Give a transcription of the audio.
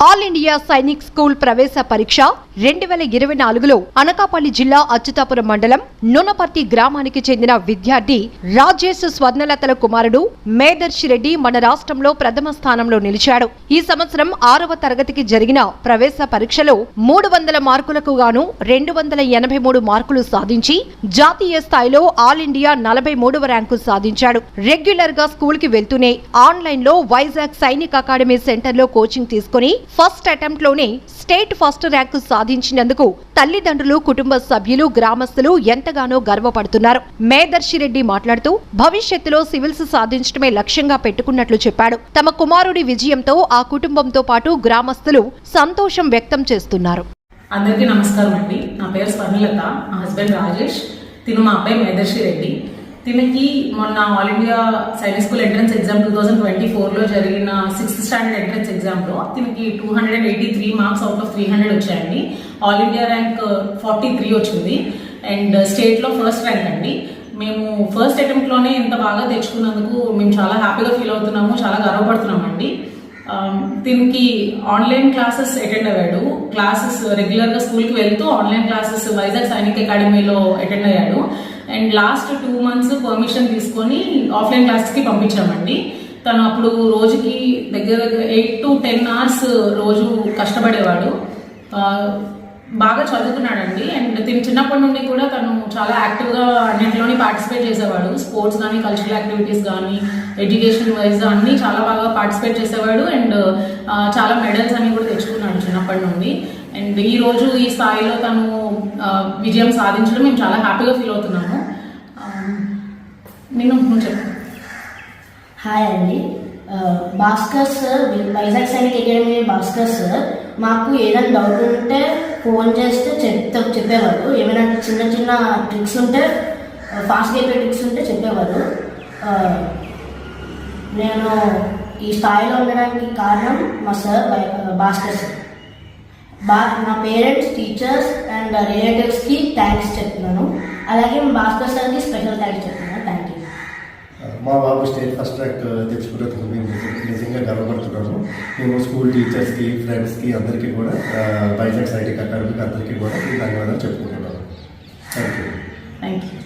All India Sainik school ప్రవేశ పరీక్ష 2024లో అనకాపల్లి జిల్లా అచ్యుతాపురం మండలం నూనపర్తి గ్రామానికి చెందిన విద్యార్థి రాజేష్ స్వర్ణలతల కుమారుడు మేదర్శి రెడ్డి మన రాష్ట్రంలో ప్రథమ స్థానంలో నిలిచాడు. ఈ సంవత్సరం 6వ తరగతికి జరిగిన ప్రవేశ పరీక్షలో 300 మార్కులకు గాను 283 మార్కులు సాధించి జాతీయ స్థాయిలో ఆల్ ఇండియా 43వ ర్యాంకు సాధించాడు. రెగ్యులర్ గా స్కూల్ కి వెళ్తూనే ఆన్లైన్ లో వైజాగ్ సైనిక్ అకాడమీ సెంటర్ లో కోచింగ్ తీసుకుని ఫస్ట్ అటెంప్ట్ లోనే స్టేట్ ఫస్ట్ ర్యాంకు సాధించినందుకు తల్లిదండ్రులు, కుటుంబ సభ్యులు, గ్రామస్తులు ఎంతగానో గర్వపడుతున్నారు. మేదర్శి రెడ్డి మాట్లాడుతూ భవిష్యత్తులో సివిల్స్ సాధించడమే లక్ష్యంగా పెట్టుకున్నట్లు చెప్పాడు. తమ కుమారుడి విజయంతో ఆ కుటుంబంతో పాటు గ్రామస్తులు సంతోషం వ్యక్తం చేస్తున్నారు. అందరికీ నమస్కారం అండి. నా పేరు స్వర్ణలత, మా హస్బెండ్ రాజేష్, తిను మా అబ్బాయి మేదర్శి రెడ్డి. తినకి మొన్న all India Sainik school entrance exam 2024లో జరిగిన 6th స్టాండర్డ్ ఎంట్రన్స్ ఎగ్జామ్లో తినకి 283 మార్క్స్ అవుట్ ఆఫ్ 300 వచ్చాయండి. ఆల్ ఇండియా ర్యాంక్ 43 వచ్చింది అండ్ స్టేట్లో ఫస్ట్ ర్యాంక్ అండి. మేము ఫస్ట్ అటెంప్ట్లోనే ఇంత బాగా తెచ్చుకున్నందుకు మేము చాలా హ్యాపీగా ఫీల్ అవుతున్నాము, చాలా గర్వపడుతున్నామండి. దీనికి ఆన్లైన్ క్లాసెస్ అటెండ్ అయ్యాడు. క్లాసెస్ రెగ్యులర్గా స్కూల్కి వెళ్తూ ఆన్లైన్ క్లాసెస్ వైజాగ్ సైనిక్ అకాడమీలో అటెండ్ అయ్యాడు. అండ్ లాస్ట్ 2 months పర్మిషన్ తీసుకొని ఆఫ్లైన్ క్లాసెస్కి పంపించామండి. తను అప్పుడు రోజుకి దగ్గర 8 to 10 hours రోజు కష్టపడేవాడు. బాగా చదువుకున్నాడండి. అండ్ తిని చిన్నప్పటి నుండి కూడా తను చాలా యాక్టివ్గా అన్నింటిలోని పార్టిసిపేట్ చేసేవాడు. స్పోర్ట్స్ కానీ, కల్చరల్ యాక్టివిటీస్ కానీ, ఎడ్యుకేషన్ వైజ్ అన్నీ చాలా బాగా పార్టిసిపేట్ చేసేవాడు. అండ్ చాలా మెడల్స్ అన్ని కూడా తెచ్చుకున్నాడు చిన్నప్పటి నుండి. అండ్ ఈ రోజు ఈ స్థాయిలో తను విజయం సాధించడం మేము చాలా హ్యాపీగా ఫీల్ అవుతున్నాము. నువ్వు చెప్పు. హాయ్ అండి, Bhaskar sir, Vizag Sainik academy Bhaskar sir మాకు ఏదైనా డౌట్ ఉంటే ఫోన్ చేస్తే చెప్పేవారు. ఏమైనా చిన్న చిన్న ట్రిక్స్ ఉంటే, ఫాస్ట్గా అయిపోయే ట్రిక్స్ ఉంటే చెప్పేవారు. నేను ఈ స్థాయిలో ఉండడానికి కారణం మా సార్ భాస్కర్ సార్. నా పేరెంట్స్, టీచర్స్ అండ్ రిలేటివ్స్కి థ్యాంక్స్ చెప్తున్నాను. అలాగే భాస్కర్ సార్కి స్పెషల్ థ్యాంక్స్ చెప్తున్నాను. Thank you. మా బాబు స్టేట్ ఫస్ట్ ర్యాంక్ తెచ్చుకున్నందుకు మేము నిజంగా గర్వపడుతున్నాము. మేము స్కూల్ టీచర్స్కి, ఫ్రెండ్స్కి అందరికీ కూడా వైజాగ్ సైనిక్ అకాడమీకి అందరికీ కూడా ధన్యవాదాలు చెప్పుకుంటున్నాము. Thank you.